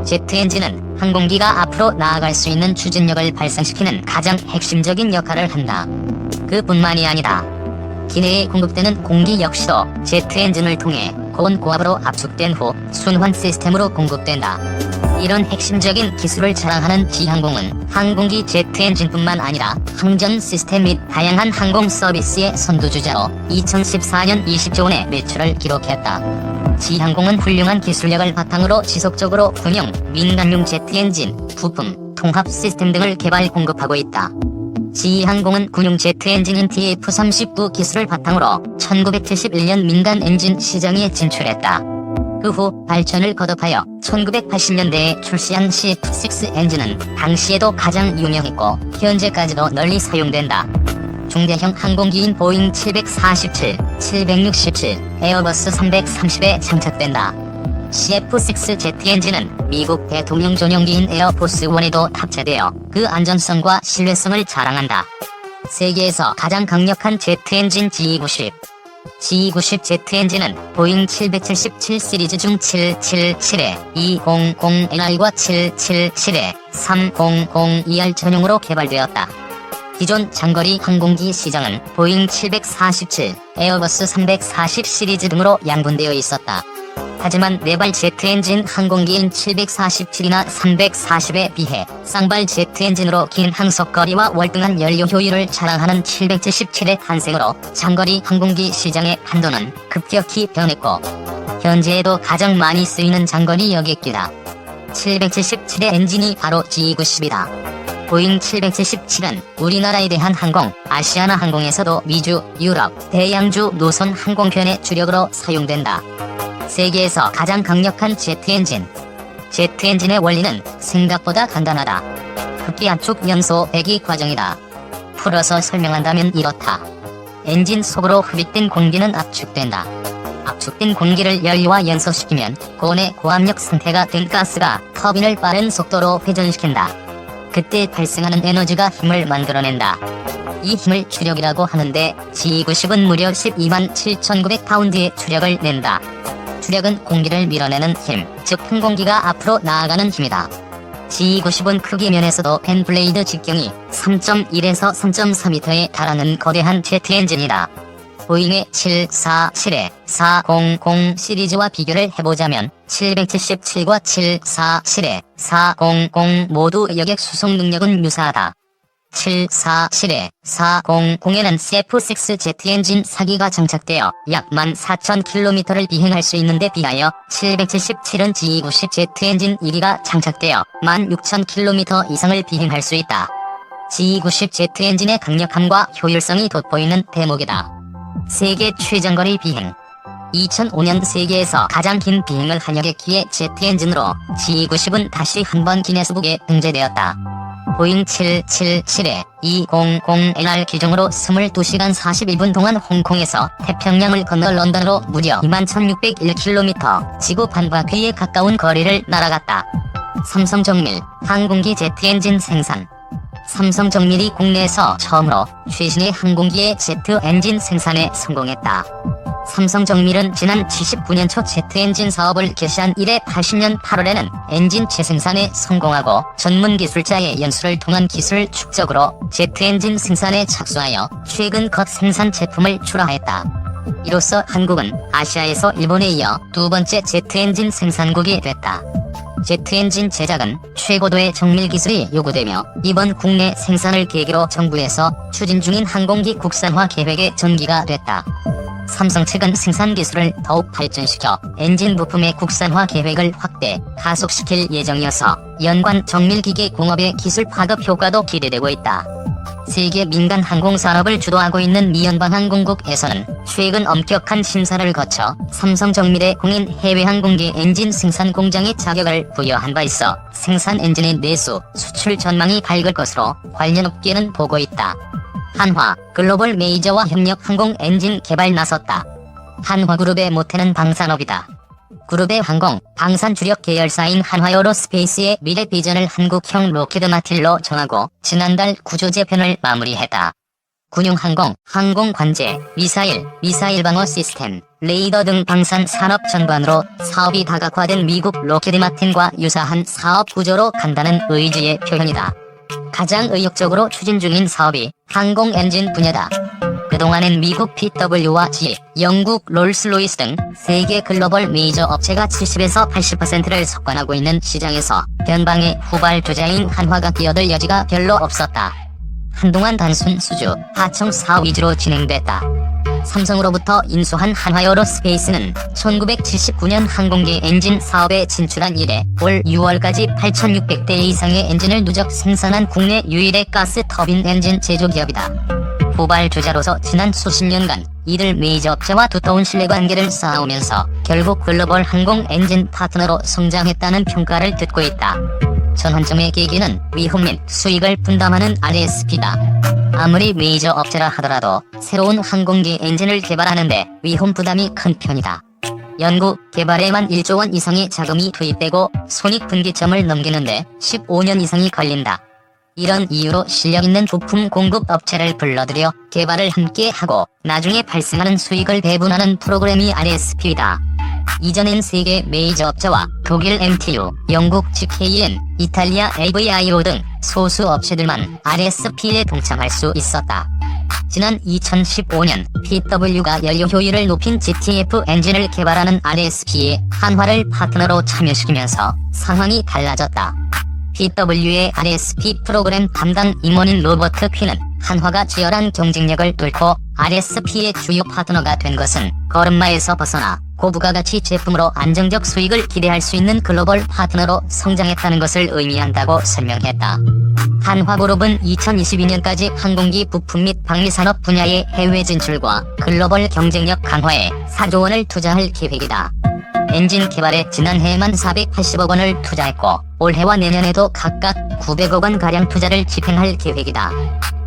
제트 엔진은 항공기가 앞으로 나아갈 수 있는 추진력을 발생시키는 가장 핵심적인 역할을 한다. 그뿐만이 아니다. 기내에 공급되는 공기 역시도 제트 엔진을 통해 고온 고압으로 압축된 후 순환 시스템으로 공급된다. 이런 핵심적인 기술을 자랑하는 지항공은 항공기 제트 엔진뿐만 아니라 항전 시스템 및 다양한 항공 서비스의 선두주자로 2014년 20조 원의 매출을 기록했다. 지항공은 훌륭한 기술력을 바탕으로 지속적으로 군용, 민간용 제트 엔진, 부품, 통합 시스템 등을 개발 공급하고 있다. 지항공은 군용 제트 엔진인 TF-39 기술을 바탕으로 1971년 민간 엔진 시장에 진출했다. 그 후 발전을 거듭하여 1980년대에 출시한 CF-6 엔진은 당시에도 가장 유명했고 현재까지도 널리 사용된다. 중대형 항공기인 보잉 747, 767, 에어버스 330에 장착된다. CF-6 제트 엔진은 미국 대통령 전용기인 에어포스 1에도 탑재되어 그 안전성과 신뢰성을 자랑한다. 세계에서 가장 강력한 제트 엔진 GE90. GE90 제트 엔진은 보잉 777 시리즈 중 777에 200NR과 777에 300ER 전용으로 개발되었다. 기존 장거리 항공기 시장은 보잉 747, 에어버스 340 시리즈 등으로 양분되어 있었다. 하지만 네발 제트 엔진 항공기인 747이나 340에 비해 쌍발 제트 엔진으로 긴 항속거리와 월등한 연료 효율을 자랑하는 777의 탄생으로 장거리 항공기 시장의 판도는 급격히 변했고 현재에도 가장 많이 쓰이는 장거리 여객기다. 777의 엔진이 바로 GE90이다. 보잉 777은 우리나라에 대한 항공, 아시아나 항공에서도 미주, 유럽, 대양주 노선 항공편의 주력으로 사용된다. 세계에서 가장 강력한 제트 엔진. 제트 엔진의 원리는 생각보다 간단하다. 급기 압축 연소 배기 과정이다. 풀어서 설명한다면 이렇다. 엔진 속으로 흡입된 공기는 압축된다. 압축된 공기를 연료와 연소시키면 고온의 고압력 상태가 된 가스가 터빈을 빠른 속도로 회전시킨다. 그때 발생하는 에너지가 힘을 만들어낸다. 이 힘을 추력이라고 하는데 GE90은 무려 12만 7,900파운드의 추력을 낸다. 추력은 공기를 밀어내는 힘, 즉 항공기가 앞으로 나아가는 힘이다. GE90은 크기 면에서도 펜 블레이드 직경이 3.1에서 3.4m에 달하는 거대한 제트 엔진이다. 보잉의 747에 400 시리즈와 비교를 해보자면 777과 747에 400 모두 여객 수송 능력은 유사하다. 747에 400에는 CF-6 제트 엔진 4기가 장착되어 약 14,000km를 비행할 수 있는데 비하여 777은 GE90 제트 엔진 1기가 장착되어 16,000km 이상을 비행할 수 있다. GE90 제트 엔진의 강력함과 효율성이 돋보이는 대목이다. 세계 최장거리 비행. 2005년 세계에서 가장 긴 비행을 한 여객기의 제트 엔진으로 GE90은 다시 한번 기네스북에 등재되었다. 보잉 777에 200NR 기종으로 22시간 41분 동안 홍콩에서 태평양을 건너 런던으로 무려 21,601km, 지구 반바퀴에 가까운 거리를 날아갔다. 삼성정밀, 항공기 제트 엔진 생산. 삼성정밀이 국내에서 처음으로 최신의 항공기의 제트 엔진 생산에 성공했다. 삼성정밀은 지난 79년 초 제트 엔진 사업을 개시한 이래 80년 8월에는 엔진 재생산에 성공하고 전문 기술자의 연수를 통한 기술 축적으로 제트 엔진 생산에 착수하여 최근 것 생산 제품을 출하했다. 이로써 한국은 아시아에서 일본에 이어 두 번째 제트 엔진 생산국이 됐다. 제트 엔진 제작은 최고도의 정밀 기술이 요구되며 이번 국내 생산을 계기로 정부에서 추진 중인 항공기 국산화 계획의 전기가 됐다. 삼성 측은 생산 기술을 더욱 발전시켜 엔진 부품의 국산화 계획을 확대, 가속시킬 예정이어서 연관 정밀기계 공업의 기술 파급 효과도 기대되고 있다. 세계 민간 항공 산업을 주도하고 있는 미연방항공국에서는 최근 엄격한 심사를 거쳐 삼성정밀의 공인 해외항공기 엔진 생산 공장의 자격을 부여한 바 있어 생산 엔진의 내수, 수출 전망이 밝을 것으로 관련 업계는 보고 있다. 한화, 글로벌 메이저와 협력 항공 엔진 개발 나섰다. 한화그룹의 모태는 방산업이다. 그룹의 항공, 방산 주력 계열사인 한화에어로스페이스의 미래 비전을 한국형 로키드 마틴로 정하고 지난달 구조 재편을 마무리했다. 군용항공, 항공관제, 미사일 방어 시스템, 레이더 등 방산 산업 전반으로 사업이 다각화된 미국 로키드 마틴과 유사한 사업 구조로 간다는 의지의 표현이다. 가장 의욕적으로 추진 중인 사업이 항공 엔진 분야다. 그동안엔 미국 PW와 GE, 영국 롤스로이스 등 세계 글로벌 메이저 업체가 70에서 80%를 석권하고 있는 시장에서 변방의 후발주자인 한화가 끼어들 여지가 별로 없었다. 한동안 단순 수주, 하청 사업 위주로 진행됐다. 삼성으로부터 인수한 한화에어로스페이스는 1979년 항공기 엔진 사업에 진출한 이래 올 6월까지 8,600대 이상의 엔진을 누적 생산한 국내 유일의 가스 터빈 엔진 제조기업이다. 후발주자로서 지난 수십 년간 이들 메이저 업체와 두터운 신뢰관계를 쌓아오면서 결국 글로벌 항공 엔진 파트너로 성장했다는 평가를 듣고 있다. 전환점의 계기는 위험 및 수익을 분담하는 RSP다. 아무리 메이저 업체라 하더라도 새로운 항공기 엔진을 개발하는데 위험 부담이 큰 편이다. 연구, 개발에만 1조 원 이상의 자금이 투입되고 손익분기점을 넘기는데 15년 이상이 걸린다. 이런 이유로 실력있는 부품 공급 업체를 불러들여 개발을 함께 하고 나중에 발생하는 수익을 배분하는 프로그램이 RSP이다. 이전엔 세계 메이저 업체와 독일 MTU, 영국 GKN, 이탈리아 AVIO 등 소수 업체들만 RSP에 동참할 수 있었다. 지난 2015년 PW가 연료 효율을 높인 GTF 엔진을 개발하는 RSP에 한화를 파트너로 참여시키면서 상황이 달라졌다. PW의 RSP 프로그램 담당 임원인 로버트 퀴는 한화가 치열한 경쟁력을 뚫고 RSP의 주요 파트너가 된 것은 걸음마에서 벗어나 고부가가치 제품으로 안정적 수익을 기대할 수 있는 글로벌 파트너로 성장했다는 것을 의미한다고 설명했다. 한화그룹은 2022년까지 항공기 부품 및 방위산업 분야의 해외 진출과 글로벌 경쟁력 강화에 4조 원을 투자할 계획이다. 엔진 개발에 지난해에만 480억 원을 투자했고 올해와 내년에도 각각 900억 원가량 투자를 집행할 계획이다.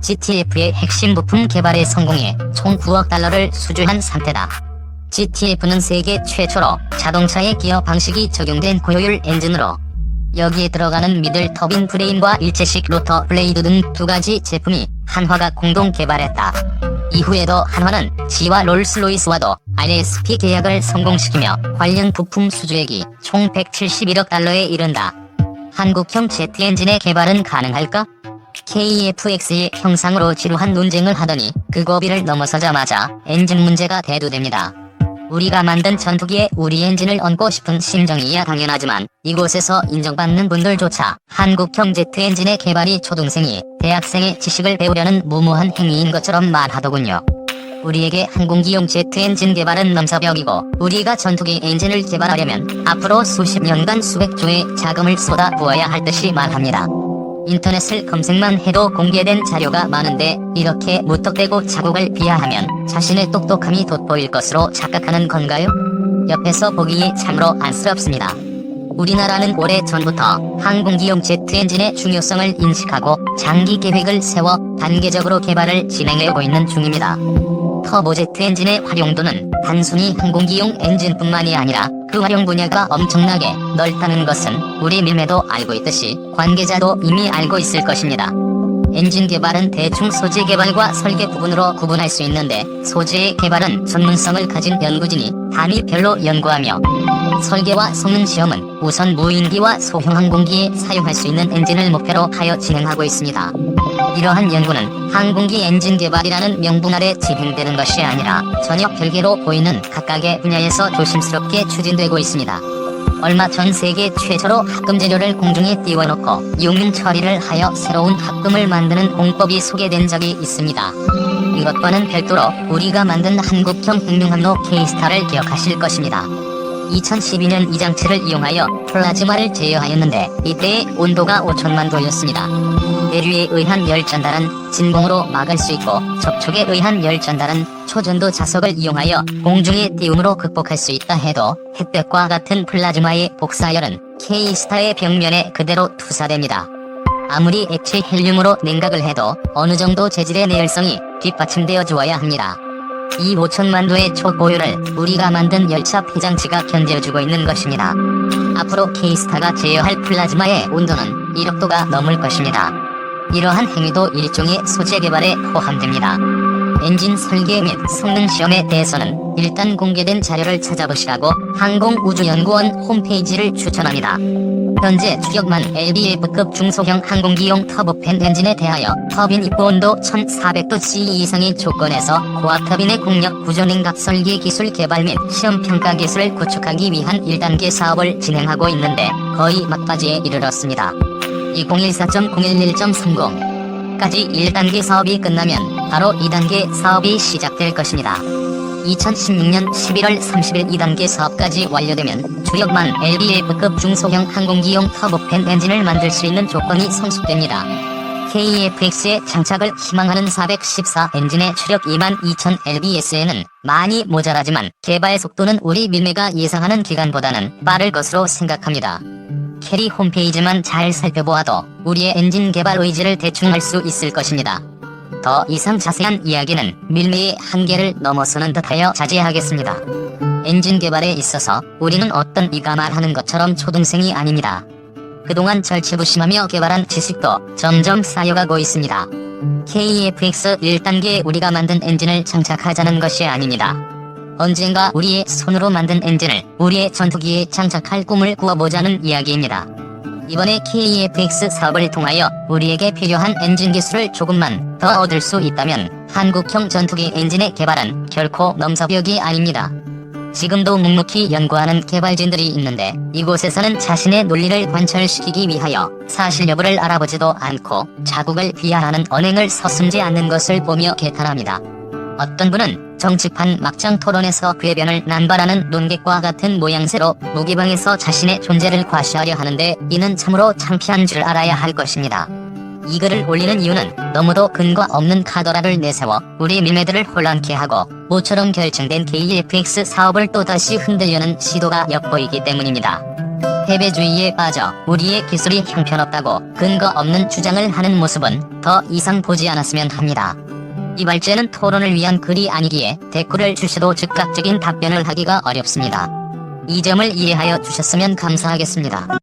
GTF의 핵심 부품 개발에 성공해 총 9억 달러를 수주한 상태다. GTF는 세계 최초로 자동차의 기어 방식이 적용된 고효율 엔진으로 여기에 들어가는 미들 터빈 프레임과 일체식 로터 블레이드 등 두 가지 제품이 한화가 공동 개발했다. 이후에도 한화는 GE와 롤스로이스와도 RSP 계약을 성공시키며 관련 부품 수주액이 총 171억 달러에 이른다. 한국형 제트 엔진의 개발은 가능할까? KF-X의 형상으로 지루한 논쟁을 하더니 그 고비를 넘어서자마자 엔진 문제가 대두됩니다. 우리가 만든 전투기에 우리 엔진을 얹고 싶은 심정이야 당연하지만 이곳에서 인정받는 분들조차 한국형 제트 엔진의 개발이 초등생이 대학생의 지식을 배우려는 무모한 행위인 것처럼 말하더군요. 우리에게 항공기용 제트 엔진 개발은 넘사벽이고 우리가 전투기 엔진을 개발하려면 앞으로 수십 년간 수백조의 자금을 쏟아부어야 할 듯이 말합니다. 인터넷을 검색만 해도 공개된 자료가 많은데 이렇게 무턱대고 자국을 비하하면 자신의 똑똑함이 돋보일 것으로 착각하는 건가요? 옆에서 보기에 참으로 안쓰럽습니다. 우리나라는 오래전부터 항공기용 제트 엔진의 중요성을 인식하고 장기 계획을 세워 단계적으로 개발을 진행해오고 있는 중입니다. 터보제트 엔진의 활용도는 단순히 항공기용 엔진뿐만이 아니라 그 활용 분야가 엄청나게 넓다는 것은 우리 밀매도 알고 있듯이 관계자도 이미 알고 있을 것입니다. 엔진 개발은 대충 소재 개발과 설계 부분으로 구분할 수 있는데 소재의 개발은 전문성을 가진 연구진이 단위별로 연구하며 설계와 성능 시험은 우선 무인기와 소형 항공기에 사용할 수 있는 엔진을 목표로 하여 진행하고 있습니다. 이러한 연구는 항공기 엔진 개발이라는 명분 아래 진행되는 것이 아니라 전혀 별개로 보이는 각각의 분야에서 조심스럽게 추진되고 있습니다. 얼마 전 세계 최초로 합금 재료를 공중에 띄워놓고 용융 처리를 하여 새로운 합금을 만드는 공법이 소개된 적이 있습니다. 이것과는 별도로 우리가 만든 한국형 흑융합로 K-스타를 기억하실 것입니다. 2012년 이 장치를 이용하여 플라즈마를 제어하였는데 이때의 온도가 5천만 도였습니다. 대류에 의한 열 전달은 진공으로 막을 수 있고 접촉에 의한 열 전달은 초전도 자석을 이용하여 공중에 띄움으로 극복할 수 있다 해도 햇볕과 같은 플라즈마의 복사열은 K-스타의 벽면에 그대로 투사됩니다. 아무리 액체 헬륨으로 냉각을 해도 어느 정도 재질의 내열성이 뒷받침되어 주어야 합니다. 이 5천만 도의 초고열을 우리가 만든 열차 폐장치가 견뎌주고 있는 것입니다. 앞으로 K-스타가 제어할 플라즈마의 온도는 1억 도가 넘을 것입니다. 이러한 행위도 일종의 소재 개발에 포함됩니다. 엔진 설계 및 성능 시험에 대해서는 일단 공개된 자료를 찾아보시라고 항공우주연구원 홈페이지를 추천합니다. 현재 추격만 LBF급 중소형 항공기용 터보팬 엔진에 대하여 터빈 입고온도 1400도 C 이상의 조건에서 고압 터빈의 공력 구조 냉각 설계 기술 개발 및 시험 평가 기술을 구축하기 위한 1단계 사업을 진행하고 있는데 거의 막바지에 이르렀습니다. 2014.011.30 까지 1단계 사업이 끝나면 바로 2단계 사업이 시작될 것입니다. 2016년 11월 30일 2단계 사업까지 완료되면 주력만 LBF급 중소형 항공기용 터보팬 엔진을 만들 수 있는 조건이 성숙됩니다. KEFX에 장착을 희망하는 414 엔진의 추력 22,000 lbs에는 많이 모자라지만 개발 속도는 우리 밀매가 예상하는 기간보다는 빠를 것으로 생각합니다. 캐리 홈페이지만 잘 살펴보아도 우리의 엔진 개발 의지를 대충 알 수 있을 것입니다. 더 이상 자세한 이야기는 밀매의 한계를 넘어서는 듯하여 자제하겠습니다. 엔진 개발에 있어서 우리는 어떤 이가 말하는 것처럼 초등생이 아닙니다. 그동안 절치부심하며 개발한 지식도 점점 쌓여가고 있습니다. KEFX 1단계에 우리가 만든 엔진을 장착하자는 것이 아닙니다. 언젠가 우리의 손으로 만든 엔진을 우리의 전투기에 장착할 꿈을 꾸어보자는 이야기입니다. 이번에 KEFX 사업을 통하여 우리에게 필요한 엔진 기술을 조금만 더 얻을 수 있다면 한국형 전투기 엔진의 개발은 결코 넘사벽이 아닙니다. 지금도 묵묵히 연구하는 개발진들이 있는데 이곳에서는 자신의 논리를 관철시키기 위하여 사실 여부를 알아보지도 않고 자국을 비하하는 언행을 서슴지 않는 것을 보며 개탄합니다. 어떤 분은 정치판 막장 토론에서 궤변을 남발하는 논객과 같은 모양새로 무기방에서 자신의 존재를 과시하려 하는데 이는 참으로 창피한 줄 알아야 할 것입니다. 이 글을 올리는 이유는 너무도 근거 없는 카더라를 내세워 우리 밀매들을 혼란케 하고 모처럼 결정된 KEFX 사업을 또다시 흔들려는 시도가 엿보이기 때문입니다. 패배주의에 빠져 우리의 기술이 형편없다고 근거 없는 주장을 하는 모습은 더 이상 보지 않았으면 합니다. 이 발제는 토론을 위한 글이 아니기에 댓글을 주셔도 즉각적인 답변을 하기가 어렵습니다. 이 점을 이해하여 주셨으면 감사하겠습니다.